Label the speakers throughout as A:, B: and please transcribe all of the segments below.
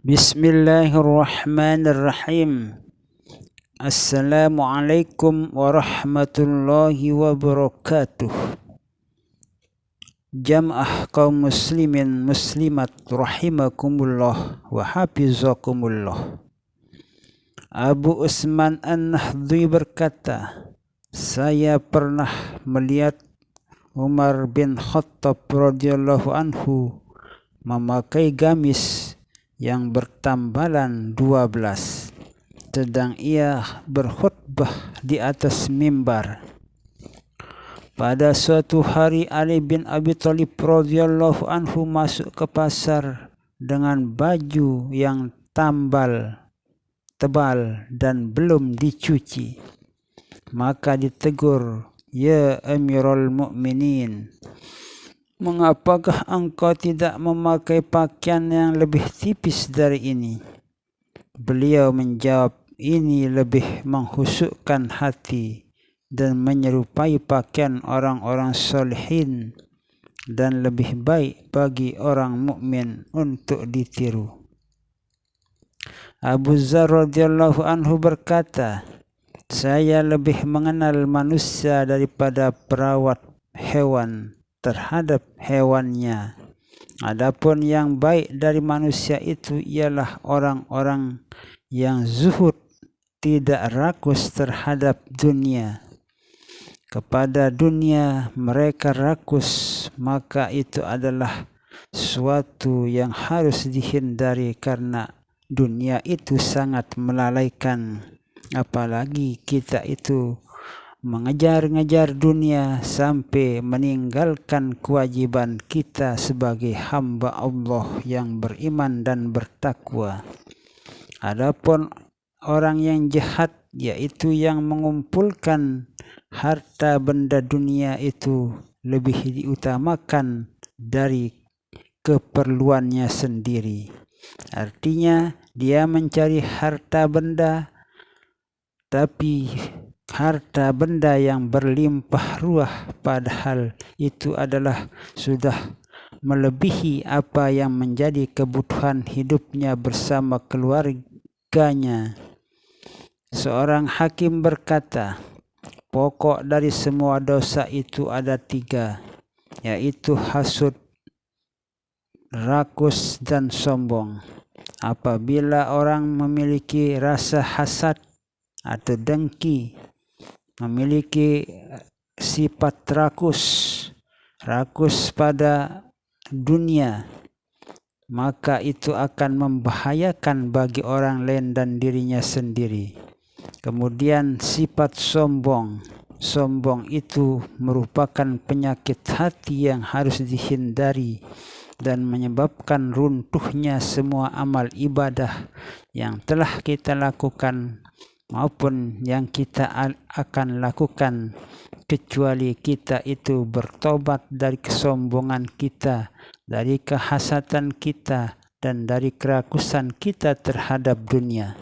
A: Bismillahirrahmanirrahim. Assalamualaikum warahmatullahi wabarakatuh. Jamaah kaum muslimin muslimat rahimakumullah wa hafizakumullah. Abu Utsman An-Nahdhi berkata, saya pernah melihat Umar bin Khattab radhiyallahu anhu memakai gamis yang bertambalan 12, sedang ia berkhutbah di atas mimbar. Pada suatu hari Ali bin Abi Thalib radhiyallahu anhu masuk ke pasar dengan baju yang tebal dan belum dicuci. Maka ditegur, "Ya Amirul Mukminin, mengapakah engkau tidak memakai pakaian yang lebih tipis dari ini?" Beliau menjawab, "Ini lebih menghusukkan hati dan menyerupai pakaian orang-orang solihin dan lebih baik bagi orang mukmin untuk ditiru." Abu Dzar radhiyallahu anhu berkata, saya lebih mengenal manusia daripada perawat hewan terhadap hewannya. Adapun yang baik dari manusia itu ialah orang-orang yang zuhud, tidak rakus terhadap dunia. Kepada dunia mereka rakus, maka itu adalah suatu yang harus dihindari karena dunia itu sangat melalaikan. Apalagi kita itu mengejar-ngejar dunia sampai meninggalkan kewajiban kita sebagai hamba Allah yang beriman dan bertakwa. Adapun orang yang jahat, yaitu yang mengumpulkan harta benda dunia itu lebih diutamakan dari keperluannya sendiri. Artinya dia mencari harta benda, tapi harta benda yang berlimpah ruah, padahal itu adalah sudah melebihi apa yang menjadi kebutuhan hidupnya bersama keluarganya. Seorang hakim berkata, pokok dari semua dosa itu ada 3, yaitu hasud, rakus, dan sombong. Apabila orang memiliki rasa hasad atau dengki, memiliki sifat rakus pada dunia, maka itu akan membahayakan bagi orang lain dan dirinya sendiri. Kemudian sifat sombong itu merupakan penyakit hati yang harus dihindari dan menyebabkan runtuhnya semua amal ibadah yang telah kita lakukan maupun yang kita akan lakukan, kecuali kita itu bertobat dari kesombongan kita, dari kehasatan kita, dan dari kerakusan kita terhadap dunia.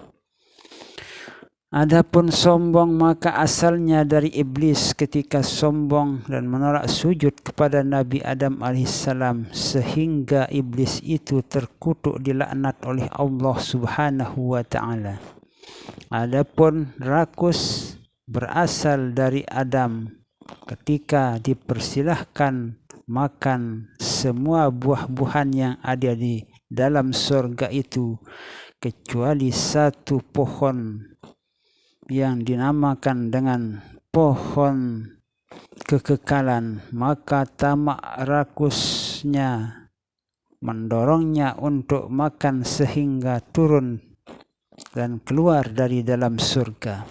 A: Adapun sombong, maka asalnya dari iblis ketika sombong dan menolak sujud kepada Nabi Adam alaihissalam, sehingga iblis itu terkutuk dilaknat oleh Allah subhanahu wa ta'ala. Adapun rakus berasal dari Adam ketika dipersilahkan makan semua buah-buahan yang ada di dalam surga itu, kecuali satu pohon yang dinamakan dengan pohon kekekalan. Maka tamak rakusnya mendorongnya untuk makan sehingga turun dan keluar dari dalam surga.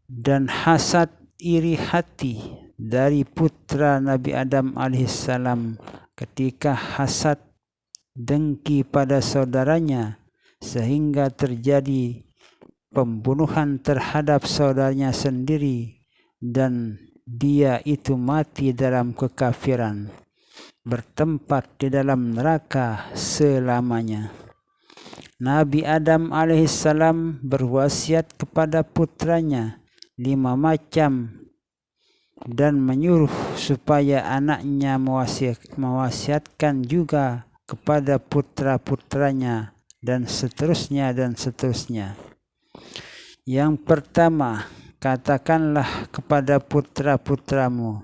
A: Dan hasad, iri hati dari putra Nabi Adam alaihissalam ketika hasad, dengki pada saudaranya sehingga terjadi pembunuhan terhadap saudaranya sendiri dan dia itu mati dalam kekafiran, bertempat di dalam neraka selamanya. Nabi Adam alaihissalam berwasiat kepada putranya 5 macam dan menyuruh supaya anaknya mewasiatkan juga kepada putra-putranya dan seterusnya dan seterusnya. Yang pertama, katakanlah kepada putra-putramu,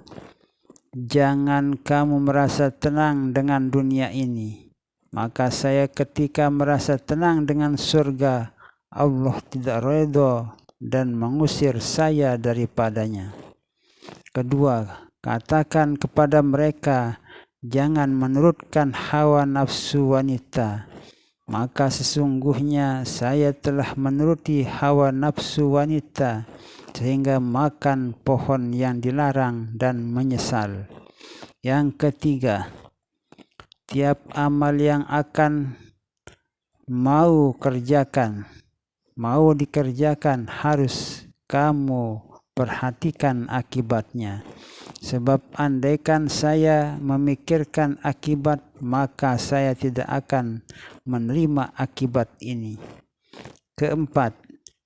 A: jangan kamu merasa tenang dengan dunia ini. Maka saya ketika merasa tenang dengan surga, Allah tidak redha dan mengusir saya daripadanya. Kedua, katakan kepada mereka, jangan menurutkan hawa nafsu wanita. Maka sesungguhnya saya telah menuruti hawa nafsu wanita sehingga makan pohon yang dilarang dan menyesal. Yang ketiga, tiap amal yang akan mau dikerjakan harus kamu perhatikan akibatnya. Sebab andaikan saya memikirkan akibat, maka saya tidak akan menerima akibat ini. Keempat,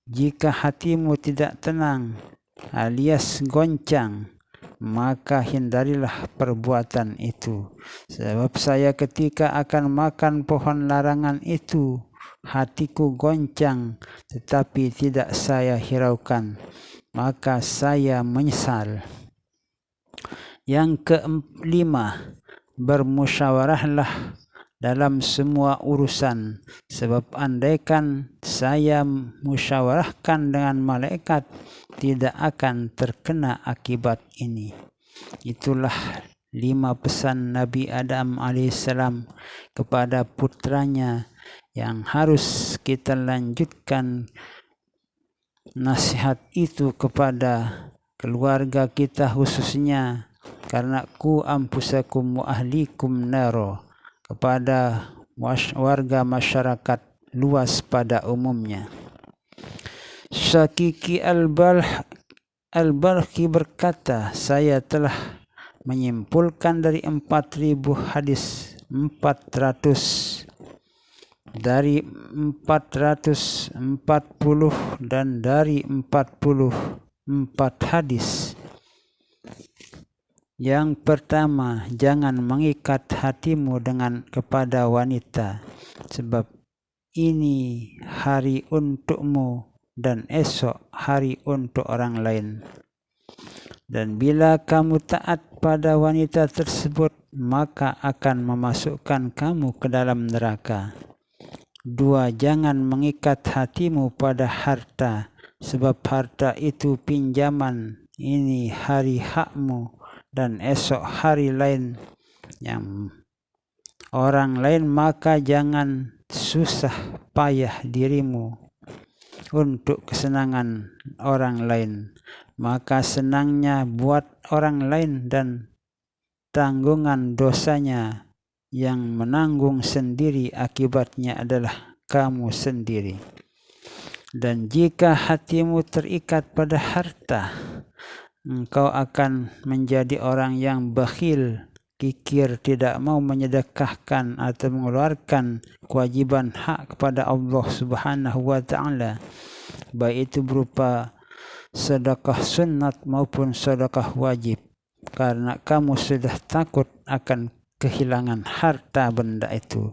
A: jika hatimu tidak tenang alias goncang, maka hindarilah perbuatan itu. Sebab saya ketika akan makan pohon larangan itu, hatiku goncang tetapi tidak saya hiraukan, maka saya menyesal. Yang kelima, bermusyawarahlah dalam semua urusan. Sebab andaikan saya musyawarahkan dengan malaikat, tidak akan terkena akibat ini. Itulah 5 pesan Nabi Adam alaihissalam kepada putranya yang harus kita lanjutkan nasihat itu kepada keluarga kita khususnya, karena ku ampusakum wa ahlikum naro, kepada warga masyarakat luas pada umumnya. Syakiki Al-Balkhi berkata, saya telah menyimpulkan dari 4.000 hadis 400 dari 440 dan dari 44 hadis. Yang pertama, jangan mengikat hatimu kepada wanita, sebab ini hari untukmu dan esok hari untuk orang lain. Dan bila kamu taat pada wanita tersebut, maka akan memasukkan kamu ke dalam neraka. 2. Jangan mengikat hatimu pada harta, sebab harta itu pinjaman, ini hari hakmu dan esok hari lain yang orang lain, maka jangan susah payah dirimu untuk kesenangan orang lain, maka senangnya buat orang lain dan tanggungan dosanya yang menanggung sendiri akibatnya adalah kamu sendiri. Dan jika hatimu terikat pada harta, engkau akan menjadi orang yang bakhil, kikir, tidak mau menyedekahkan atau mengeluarkan kewajiban hak kepada Allah Subhanahu wa taala, baik itu berupa sedekah sunat maupun sedekah wajib, karena kamu sudah takut akan kehilangan harta benda itu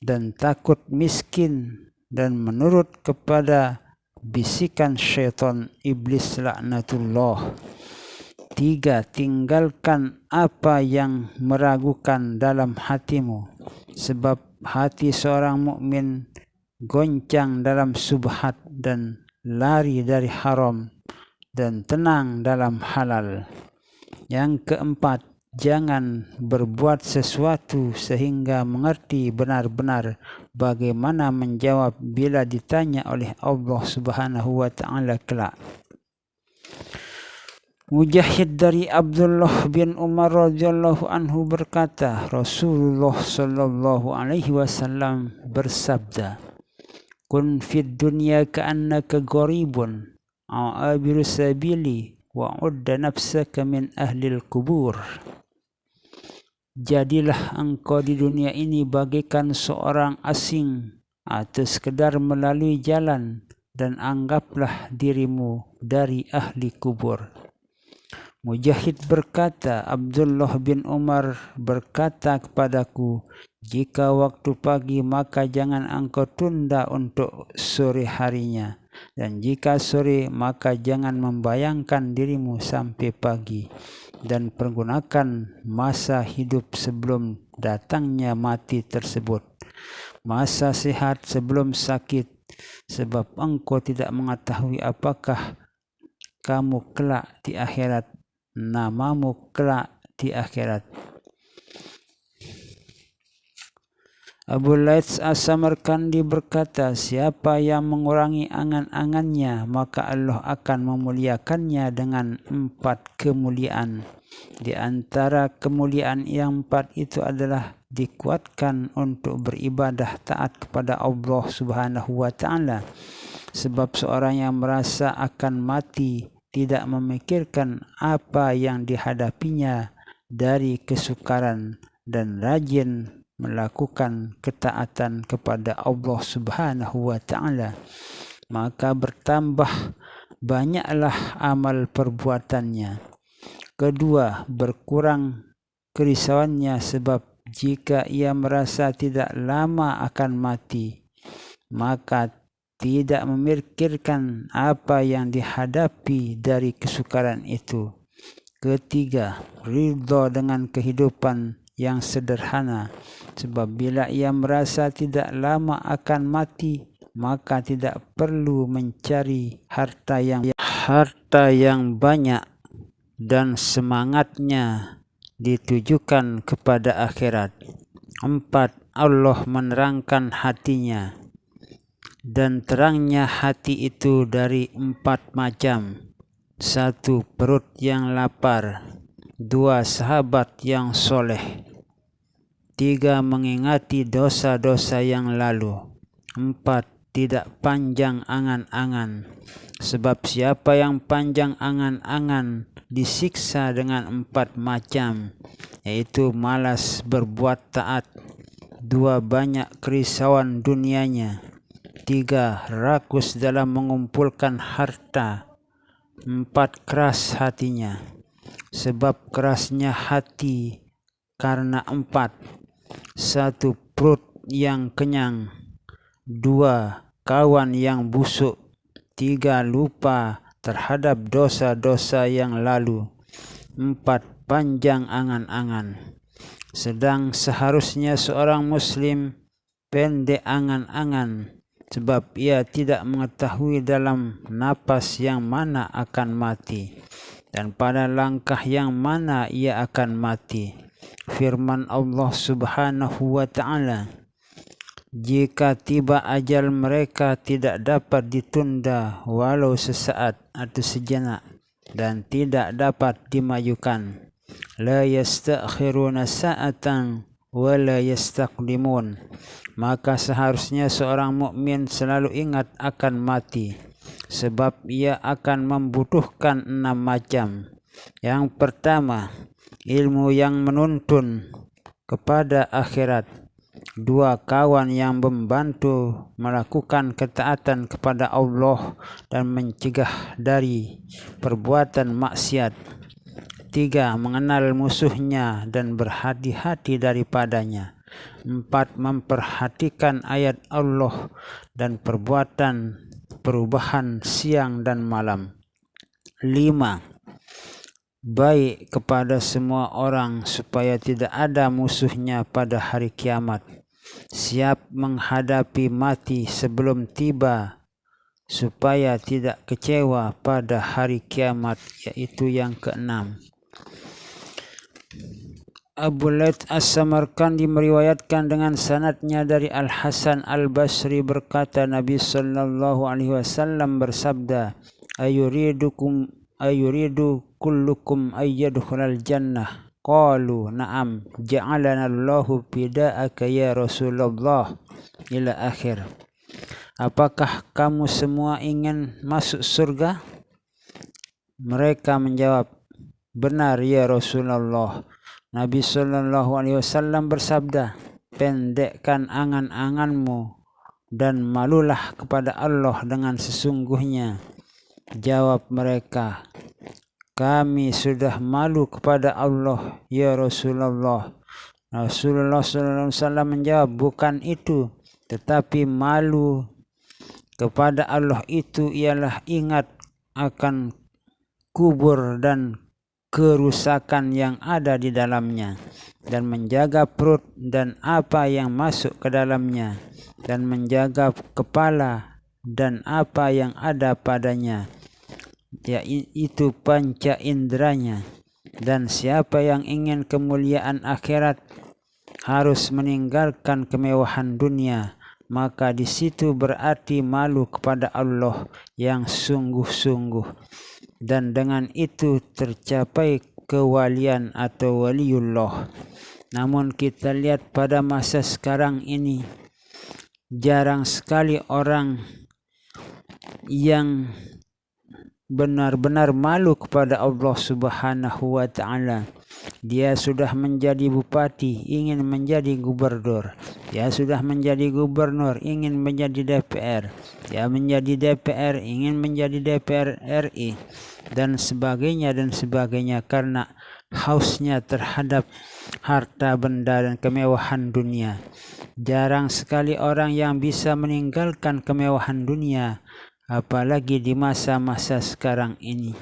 A: dan takut miskin dan menurut kepada bisikan syaitan iblis laknatullah. 3. Tinggalkan apa yang meragukan dalam hatimu, sebab hati seorang mukmin goncang dalam subhat dan lari dari haram dan tenang dalam halal. Yang keempat, jangan berbuat sesuatu sehingga mengerti benar-benar bagaimana menjawab bila ditanya oleh Allah Subhanahu wa taala kelak. Mujahid dari Abdullah bin Umar radhiyallahu anhu berkata, Rasulullah sallallahu alaihi wasallam bersabda, kun fid dunya ka'annaka gharibun a'abiru sabili wa'udda nafsaka min ahlil kubur. Jadilah engkau di dunia ini bagaikan seorang asing atau sekedar melalui jalan, dan anggaplah dirimu dari ahli kubur. Mujahid berkata, Abdullah bin Umar berkata kepadaku, Jika waktu pagi, maka jangan engkau tunda untuk sore harinya. Dan jika sore, maka jangan membayangkan dirimu sampai pagi. Dan pergunakan masa hidup sebelum datangnya mati tersebut, masa sehat sebelum sakit, sebab engkau tidak mengetahui apakah kamu kelak di akhirat, namamu kelak di akhirat. Abu Laits As-Samarkandi berkata, siapa yang mengurangi angan-angannya, maka Allah akan memuliakannya dengan 4 kemuliaan. Di antara kemuliaan yang 4 itu adalah dikuatkan untuk beribadah taat kepada Allah Subhanahu wa Ta'ala. Sebab seorang yang merasa akan mati tidak memikirkan apa yang dihadapinya dari kesukaran dan rajin melakukan ketaatan kepada Allah Subhanahu wa Ta'ala, maka bertambah banyaklah amal perbuatannya. Kedua, berkurang kerisauannya, sebab jika ia merasa tidak lama akan mati, maka tidak memikirkan apa yang dihadapi dari kesukaran itu. Ketiga, ridha dengan kehidupan yang sederhana, sebab bila ia merasa tidak lama akan mati, maka tidak perlu mencari harta yang banyak, dan semangatnya ditujukan kepada akhirat. 4. Allah menerangkan hatinya, dan terangnya hati itu dari 4 macam. 1. Perut yang lapar. 2. Sahabat yang soleh. 3. Mengingati dosa-dosa yang lalu. 4. Tidak panjang angan-angan. Sebab siapa yang panjang angan-angan disiksa dengan 4 macam, yaitu malas berbuat taat. 2. Banyak kerisauan dunianya. 3. Rakus dalam mengumpulkan harta. 4. Keras hatinya. Sebab kerasnya hati karena 4. 1. Perut yang kenyang. 2. Kawan yang busuk. 3. Lupa terhadap dosa-dosa yang lalu. 4. Panjang angan-angan. Sedang seharusnya seorang muslim pendek angan-angan, sebab ia tidak mengetahui dalam napas yang mana akan mati, dan pada langkah yang mana ia akan mati. Firman Allah Subhanahu wa Ta'ala, jika tiba ajal mereka tidak dapat ditunda walau sesaat atau sejenak, dan tidak dapat dimajukan. La yastakhiruna sa'atan wa la yastaqdimun. Maka seharusnya seorang mukmin selalu ingat akan mati, sebab ia akan membutuhkan 6 macam. Yang pertama, ilmu yang menuntun kepada akhirat. 2. Kawan yang membantu melakukan ketaatan kepada Allah dan mencegah dari perbuatan maksiat. 3. Mengenal musuhnya dan berhati-hati daripadanya. 4. Memperhatikan ayat Allah dan perbuatan perubahan siang dan malam. 5. Baik kepada semua orang supaya tidak ada musuhnya pada hari kiamat. Siap menghadapi mati sebelum tiba supaya tidak kecewa pada hari kiamat, yaitu yang ke-6. Abu Laits As-Samarkandi meriwayatkan dengan sanadnya dari Al-Hasan Al-Basri berkata, Nabi sallallahu alaihi wasallam bersabda, ayuridu kullukum ayyadkhulal jannah. Qalu na'am, ja'alana Allahu fida'aka ya Rasulullah, ila akhir. Apakah kamu semua ingin masuk surga? Mereka menjawab, benar ya Rasulullah. Nabi sallallahu alaihi wasallam bersabda, pendekkan angan-anganmu dan malulah kepada Allah dengan sesungguhnya. Jawab mereka, kami sudah malu kepada Allah ya Rasulullah. Rasulullah SAW menjawab, bukan itu, tetapi malu kepada Allah itu ialah ingat akan kubur dan kerusakan yang ada di dalamnya, dan menjaga perut dan apa yang masuk ke dalamnya, dan menjaga kepala dan apa yang ada padanya, yaitu panca inderanya. Dan siapa yang ingin kemuliaan akhirat harus meninggalkan kemewahan dunia, maka di situ berarti malu kepada Allah yang sungguh-sungguh, dan dengan itu tercapai kewalian atau waliullah. Namun kita lihat pada masa sekarang ini jarang sekali orang yang benar-benar malu kepada Allah Subhanahu wa ta'ala. Dia sudah menjadi bupati, ingin menjadi gubernur. Dia sudah menjadi gubernur, ingin menjadi DPR. Dia menjadi DPR, ingin menjadi DPR RI, dan sebagainya karena hausnya terhadap harta benda dan kemewahan dunia. Jarang sekali orang yang bisa meninggalkan kemewahan dunia, apalagi di masa-masa sekarang ini.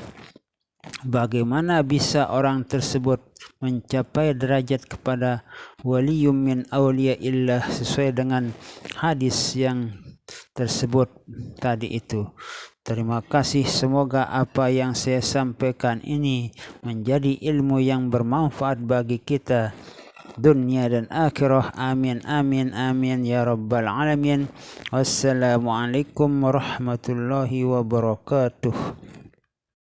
A: Bagaimana bisa orang tersebut mencapai derajat kepada waliyum min awliyaillah sesuai dengan hadis yang tersebut tadi itu. Terima kasih, semoga apa yang saya sampaikan ini menjadi ilmu yang bermanfaat bagi kita dunia dan akhirah. Amin amin amin ya rabbal alamin. Wassalamualaikum warahmatullahi wabarakatuh.